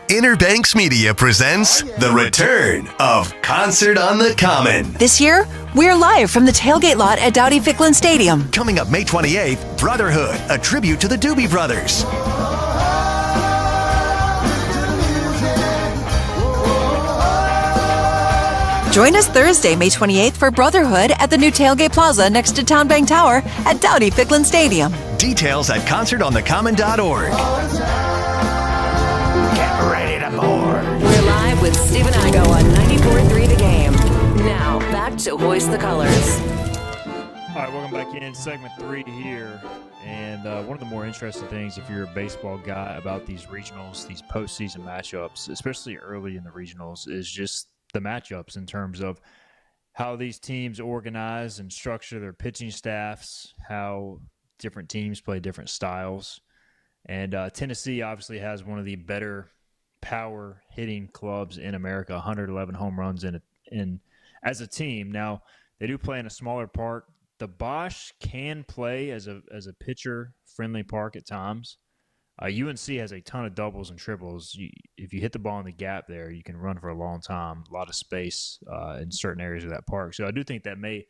Speaker 17: Inner Banks Media presents the return of Concert on the Common.
Speaker 18: This year, we're live from the tailgate lot at Dowdy-Ficklin Stadium.
Speaker 17: Coming up May 28th, Brotherhood, a tribute to the Doobie Brothers.
Speaker 18: Join us Thursday, May 28th for Brotherhood at the new Tailgate Plaza next to Town Bank Tower at Dowdy-Ficklin Stadium.
Speaker 17: Details at concertonthecommon.org.
Speaker 1: We're live with Steve and Igo on 94.3 The Game. Now, back to Hoist the Colors.
Speaker 4: All right, welcome back in segment 3 here. And one of the more interesting things, if you're a baseball guy, about these regionals, these postseason matchups, especially early in the regionals, is just the matchups in terms of how these teams organize and structure their pitching staffs, how different teams play different styles. And Tennessee obviously has one of the better power hitting clubs in America, 111 home runs in as a team. Now, they do play in a smaller park. The Bosch can play as a pitcher friendly park at times. UNC has a ton of doubles and triples. If you hit the ball in the gap there, you can run for a long time. A lot of space in certain areas of that park. So I do think that may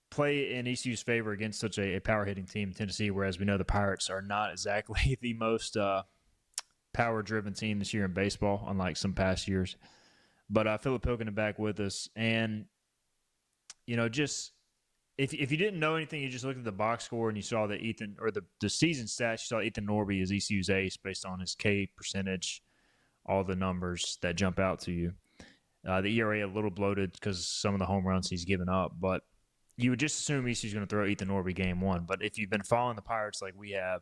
Speaker 4: play in ECU's favor against such a power hitting team, Tennessee, whereas we know the Pirates are not exactly the most power-driven team this year in baseball, unlike some past years. But Philip Hilgen back with us. And, just if you didn't know anything, you just looked at the box score and you saw that Ethan, or the season stats, you saw Ethan Norby is ECU's ace based on his K percentage, all the numbers that jump out to you. The ERA a little bloated because some of the home runs he's given up. But you would just assume ECU's going to throw Ethan Norby game 1. But if you've been following the Pirates like we have,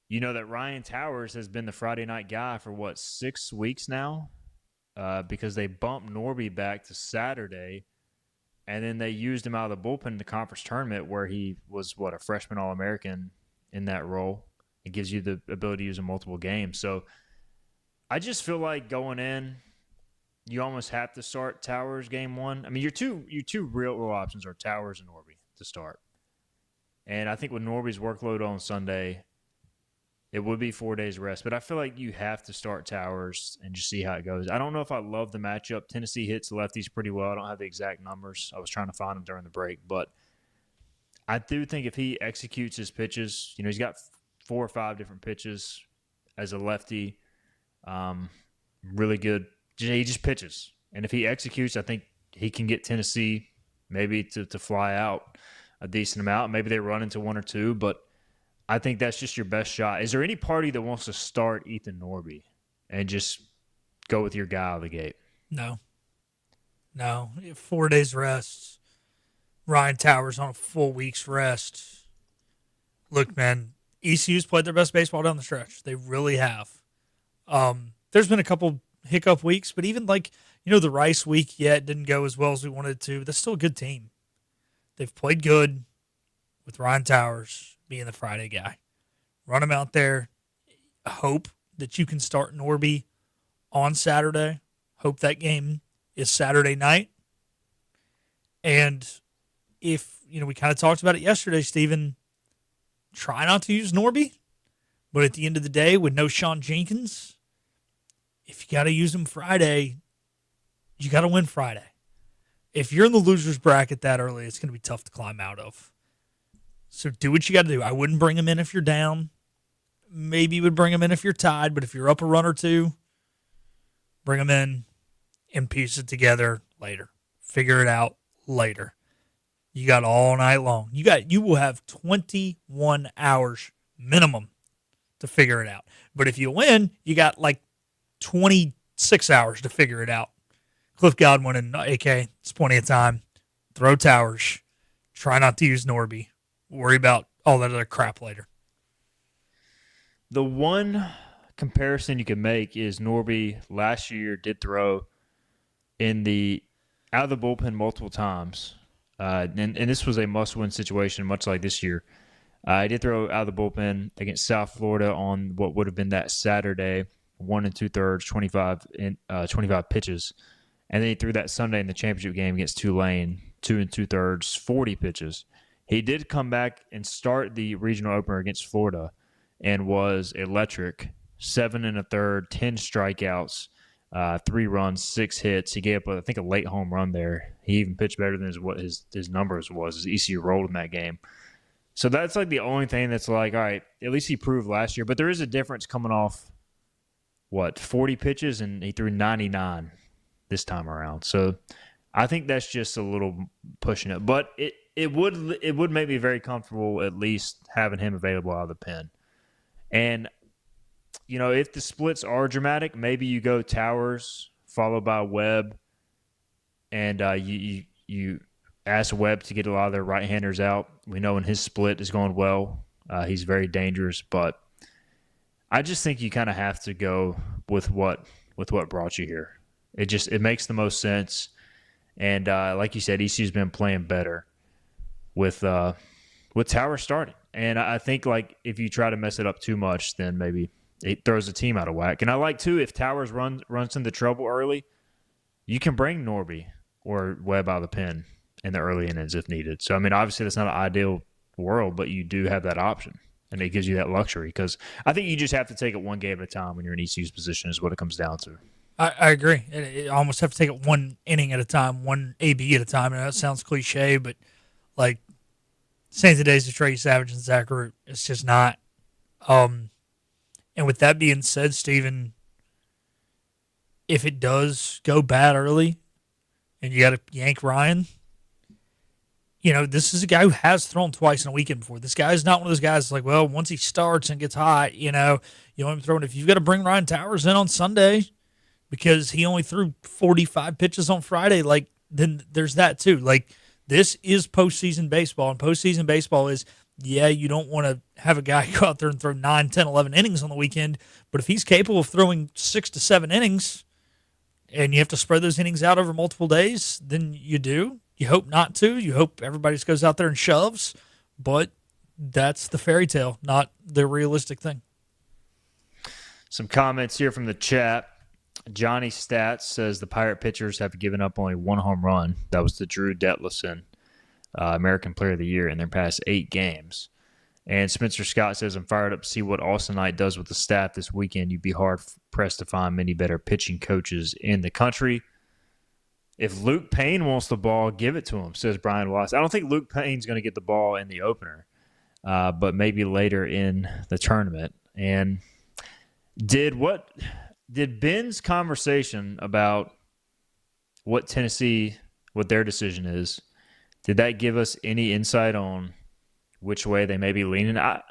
Speaker 4: you know that Ryan Towers has been the Friday night guy for, 6 weeks now? Because they bumped Norby back to Saturday, and then they used him out of the bullpen in the conference tournament where he was, a freshman All-American in that role. It gives you the ability to use him multiple games. So I just feel like going in, you almost have to start Towers game 1. I mean, your two real options are Towers and Norby to start. And I think with Norby's workload on Sunday, it would be 4 days rest, but I feel like you have to start Towers and just see how it goes. I don't know if I love the matchup. Tennessee hits lefties pretty well. I don't have the exact numbers. I was trying to find them during the break, but I do think if he executes his pitches, he's got 4 or 5 different pitches as a lefty. Really good. He just pitches. And if he executes, I think he can get Tennessee maybe to fly out a decent amount. Maybe they run into 1 or 2, but I think that's just your best shot. Is there any party that wants to start Ethan Norby and just go with your guy out of the gate?
Speaker 5: No. 4 days rest. Ryan Towers on a full week's rest. Look, man, ECU's played their best baseball down the stretch. They really have. There's been a couple hiccup weeks, but even the Rice week, it didn't go as well as we wanted it to. But that's still a good team. They've played good with Ryan Towers being the Friday guy. Run him out there. Hope that you can start Norby on Saturday. Hope that game is Saturday night. And if, we kind of talked about it yesterday, Stephen, try not to use Norby. But at the end of the day, with no Sean Jenkins, if you got to use him Friday, you got to win Friday. If you're in the loser's bracket that early, it's going to be tough to climb out of. So do what you got to do. I wouldn't bring him in if you're down. Maybe you would bring him in if you're tied, but if you're up a run or two, bring him in and piece it together later. Figure it out later. You got all night long. You will have 21 hours minimum to figure it out. But if you win, you got like 26 hours to figure it out. Cliff Godwin and AK, it's plenty of time. Throw towers. Try not to use Norby. Worry about all that other crap later.
Speaker 4: The one comparison you can make is Norby last year did throw out of the bullpen multiple times. And this was a must-win situation, much like this year. He did throw out of the bullpen against South Florida on what would have been that Saturday, 1 2/3, 25 pitches. And then he threw that Sunday in the championship game against Tulane, 2 2/3, 40 pitches. He did come back and start the regional opener against Florida and was electric. 7 1/3, 10 strikeouts, 3 runs, 6 hits. He gave up, I think, a late home run there. He even pitched better than what his numbers was. His ECU rolled in that game. So that's like the only thing that's like, all right, at least he proved last year. But there is a difference coming off, 40 pitches, and he threw 99 this time around. So I think that's just a little pushing it. But it would make me very comfortable at least having him available out of the pen. And, if the splits are dramatic, maybe you go Towers followed by Webb, and you ask Webb to get a lot of their right-handers out. We know when his split is going well, he's very dangerous. But I just think you kind of have to go with what brought you here. It makes the most sense. And like you said, ECU's been playing better with Towers starting. And I think like if you try to mess it up too much, then maybe it throws the team out of whack. And I like too, if Towers runs into trouble early, you can bring Norby or Webb out of the pen in the early innings if needed. So I mean, obviously that's not an ideal world, but you do have that option, and it gives you that luxury. Because I think you just have to take it one game at a time when you're in ECU's position is what it comes down to.
Speaker 5: I agree. You almost have to take it one inning at a time, one AB at a time. And that sounds cliche, but like saying the days of Trey Savage and Zach Root, it's just not. And with that being said, Steven, if it does go bad early and you got to yank Ryan, this is a guy who has thrown twice in a weekend before. This guy is not one of those guys like, well, once he starts and gets hot, you want him throwing. If you've got to bring Ryan Towers in on Sunday because he only threw 45 pitches on Friday, like, then there's that too. Like, this is postseason baseball, and postseason baseball is, you don't want to have a guy go out there and throw 9, 10, 11 innings on the weekend, but if he's capable of throwing 6 to 7 innings and you have to spread those innings out over multiple days, then you do. You hope not to. You hope everybody just goes out there and shoves, but that's the fairy tale, not the realistic thing.
Speaker 4: Some comments here from the chat. Johnny Stats says the Pirate pitchers have given up only 1 home run. That was the Drew Detlefson American Player of the Year in their past 8 games. And Spencer Scott says, I'm fired up to see what Austin Knight does with the staff this weekend. You'd be hard-pressed to find many better pitching coaches in the country. If Luke Payne wants the ball, give it to him, says Brian Watts. I don't think Luke Payne's going to get the ball in the opener, but maybe later in the tournament. And did Ben's conversation about what their decision is, did that give us any insight on which way they may be leaning? I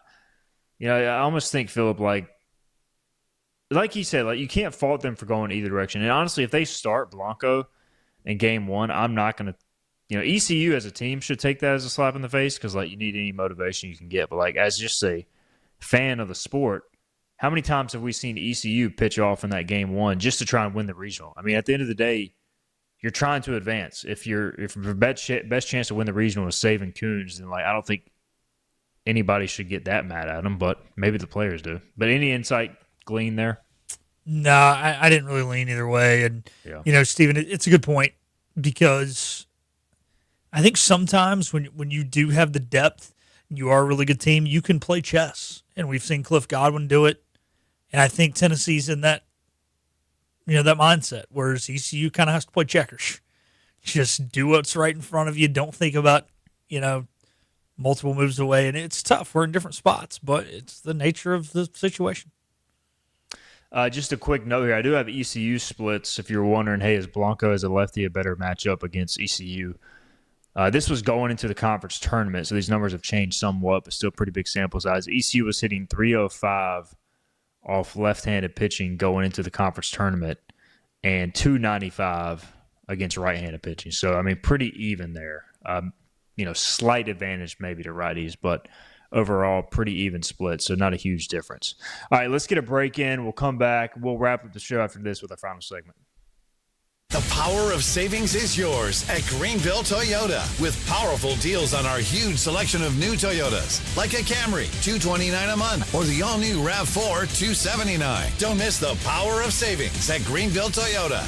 Speaker 4: almost think, Philip, like you said, like you can't fault them for going either direction. And honestly, if they start Blanco in game 1, I'm not going to, ECU as a team should take that as a slap in the face because like you need any motivation you can get. But like as just a fan of the sport, how many times have we seen ECU pitch off in that game 1 just to try and win the regional? I mean, at the end of the day, you're trying to advance. If your best chance to win the regional is saving Coons, then like I don't think anybody should get that mad at them, but maybe the players do. But any insight gleaned there?
Speaker 5: No, I didn't really lean either way. And, Steven, it's a good point because I think sometimes when you do have the depth, you are a really good team, you can play chess. And we've seen Cliff Godwin do it. And I think Tennessee's in that, that mindset, whereas ECU kind of has to play checkers. Just do what's right in front of you. Don't think about, multiple moves away. And it's tough. We're in different spots, but it's the nature of the situation.
Speaker 4: Just a quick note here. I do have ECU splits. If you're wondering, hey, is Blanco as a lefty a better matchup against ECU? This was going into the conference tournament, so these numbers have changed somewhat, but still pretty big sample size. ECU was hitting 305 off left-handed pitching going into the conference tournament and 295 against right-handed pitching. So, I mean, pretty even there. Slight advantage maybe to righties, but overall pretty even split, so not a huge difference. All right, let's get a break in. We'll come back. We'll wrap up the show after this with our final segment.
Speaker 19: The power of savings is yours at Greenville Toyota with powerful deals on our huge selection of new Toyotas, like a Camry, $229 a month, or the all-new RAV4, $279. Don't miss the power of savings at Greenville Toyota.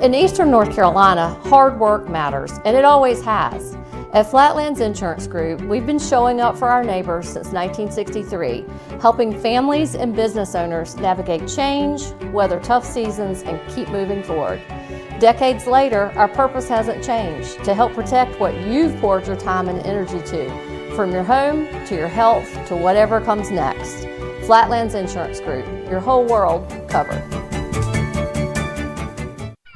Speaker 16: In Eastern North Carolina, hard work matters, and it always has. At Flatlands Insurance Group, we've been showing up for our neighbors since 1963, helping families and business owners navigate change, weather tough seasons, and keep moving forward. Decades later, our purpose hasn't changed: to help protect what you've poured your time and energy to, from your home to your health to whatever comes next. Flatlands Insurance Group, your whole world covered.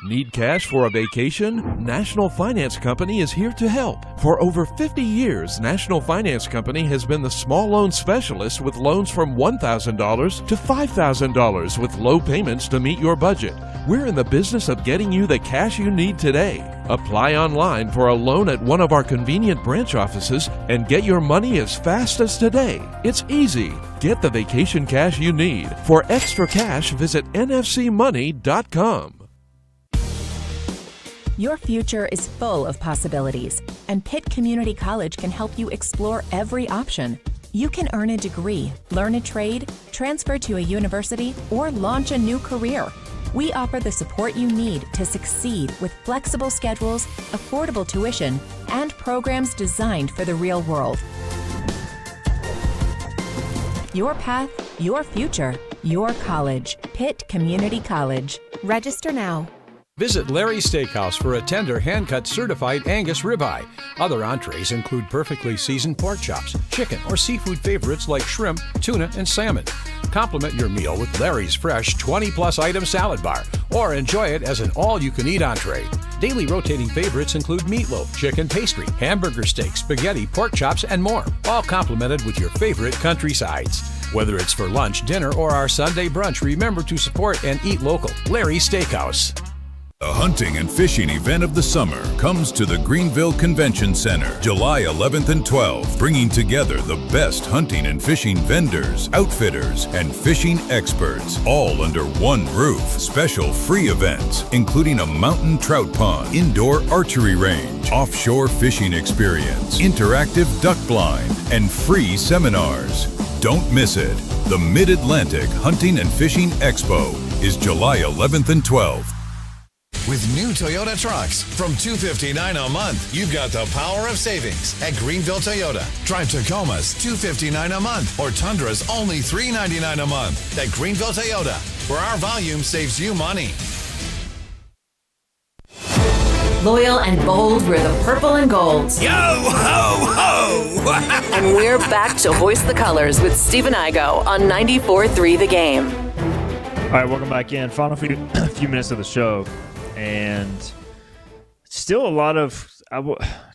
Speaker 15: Need cash for a vacation? National Finance Company is here to help. For over 50 years, National Finance Company has been the small loan specialist with loans from $1,000 to $5,000 with low payments to meet your budget. We're in the business of getting you the cash you need today. Apply online for a loan at one of our convenient branch offices and get your money as fast as today. It's easy. Get the vacation cash you need. For extra cash, visit nfcmoney.com.
Speaker 20: Your future is full of possibilities, and Pitt Community College can help you explore every option. You can earn a degree, learn a trade, transfer to a university, or launch a new career. We offer the support you need to succeed with flexible schedules, affordable tuition, and programs designed for the real world. Your path, your future, your college. Pitt Community College. Register now.
Speaker 21: Visit Larry's Steakhouse for a tender, hand-cut certified Angus ribeye. Other entrees include perfectly seasoned pork chops, chicken or seafood favorites like shrimp, tuna, and salmon. Complement your meal with Larry's fresh 20-plus item salad bar, or enjoy it as an all-you-can-eat entree. Daily rotating favorites include meatloaf, chicken pastry, hamburger steak, spaghetti, pork chops, and more, all complemented with your favorite country sides. Whether it's for lunch, dinner, or our Sunday brunch, remember to support and eat local. Larry's Steakhouse.
Speaker 22: The hunting and fishing event of the summer comes to the Greenville Convention Center, July 11th and 12th, bringing together the best hunting and fishing vendors, outfitters, and fishing experts, all under one roof. Special free events, including a mountain trout pond, indoor archery range, offshore fishing experience, interactive duck blind, and free seminars. Don't miss it. The Mid-Atlantic Hunting and Fishing Expo is July 11th and 12th.
Speaker 19: With new Toyota trucks from $259 a month, you've got the power of savings at Greenville Toyota. Drive Tacomas $259 a month or Tundras only $399 a month at Greenville Toyota, where our volume saves you money.
Speaker 1: Loyal and bold, we're the purple and gold.
Speaker 19: Yo ho ho!
Speaker 3: And we're back to Hoist the Colors with Steve and Igo on 94.3 The Game.
Speaker 4: All right, welcome back in. Final few minutes of the show. And still a lot of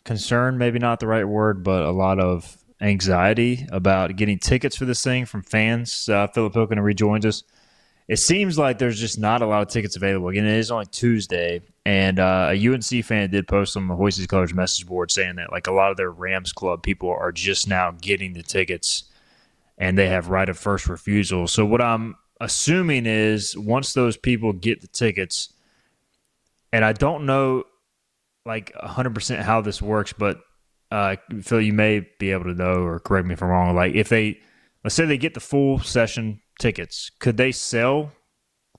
Speaker 4: concern, maybe not the right word, but a lot of anxiety about getting tickets for this thing from fans. Philip Hilkin rejoins us. It seems like there's just not a lot of tickets available. Again, it is only Tuesday, and a UNC fan did post on the Hoist Colors message board saying that like a lot of their Rams Club people are just now getting the tickets, and they have right of first refusal. So what I'm assuming is once those people get the tickets, and I don't know like 100% how this works, but Phil, you may be able to know or correct me if I'm wrong. Like if let's say they get the full session tickets, could they sell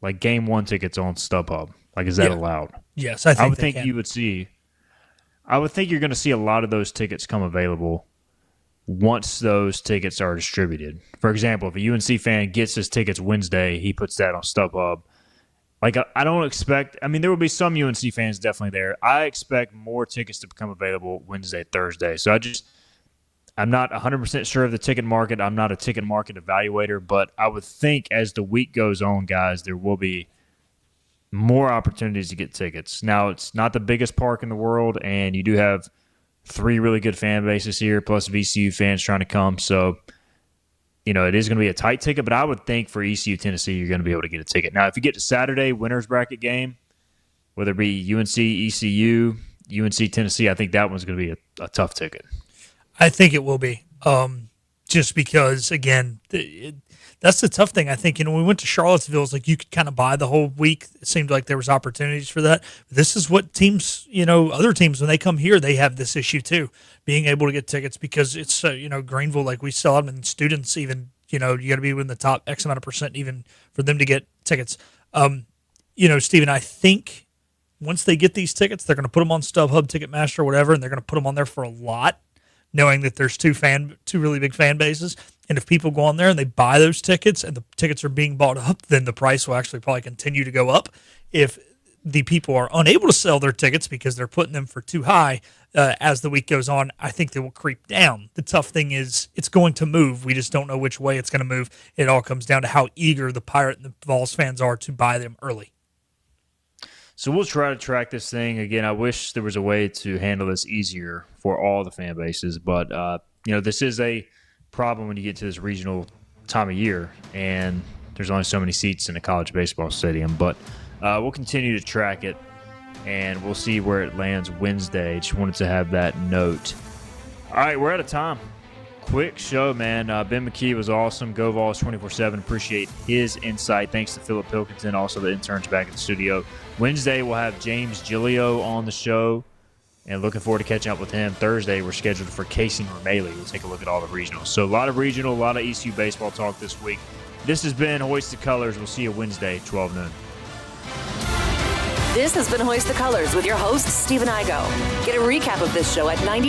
Speaker 4: like game one tickets on StubHub? Like is that allowed?
Speaker 5: Yes, I
Speaker 4: would think you would see. I would think you're going to see a lot of those tickets come available once those tickets are distributed. For example, if a UNC fan gets his tickets Wednesday, he puts that on StubHub. Like, I don't expect – I mean, there will be some UNC fans definitely there. I expect more tickets to become available Wednesday, Thursday. So I'm not 100% sure of the ticket market. I'm not a ticket market evaluator, but I would think as the week goes on, guys, there will be more opportunities to get tickets. Now, it's not the biggest park in the world, and you do have 3 really good fan bases here, plus VCU fans trying to come. So, it is going to be a tight ticket, but I would think for ECU Tennessee, you're going to be able to get a ticket. Now, if you get to Saturday, winner's bracket game, whether it be UNC, ECU, UNC Tennessee, I think that one's going to be a tough ticket.
Speaker 5: I think it will be. Just because, again, that's the tough thing. I think, when we went to Charlottesville, it's like you could kind of buy the whole week. It seemed like there was opportunities for that. This is what teams, other teams, when they come here, they have this issue too, being able to get tickets because it's, Greenville, like we saw them, and students even, you got to be within the top X amount of percent even for them to get tickets. Stephen, I think once they get these tickets, they're going to put them on StubHub, Ticketmaster, whatever, and they're going to put them on there for a lot, knowing that there's two really big fan bases. And if people go on there and they buy those tickets and the tickets are being bought up, then the price will actually probably continue to go up. If the people are unable to sell their tickets because they're putting them for too high as the week goes on, I think they will creep down. The tough thing is it's going to move. We just don't know which way it's going to move. It all comes down to how eager the Pirate and the Vols fans are to buy them early.
Speaker 4: So we'll try to track this thing. Again, I wish there was a way to handle this easier for all the fan bases. But, this is a problem when you get to this regional time of year, and there's only so many seats in a college baseball stadium. But we'll continue to track it, and we'll see where it lands Wednesday. Just wanted to have that note. All right, we're out of time. Quick show, man. Ben McKee was awesome. Go Vols 24/7. Appreciate his insight. Thanks to Philip Pilkington, also the interns back in the studio. Wednesday, we'll have James Gilio on the show, and looking forward to catching up with him. Thursday, we're scheduled for Casey Ramaley. We'll take a look at all the regionals. So a lot of regional, a lot of ECU baseball talk this week. This has been Hoist the Colors. We'll see you Wednesday, 12 noon.
Speaker 3: This has been Hoist the Colors with your host, Stephen Igo. Get a recap of this show at 90.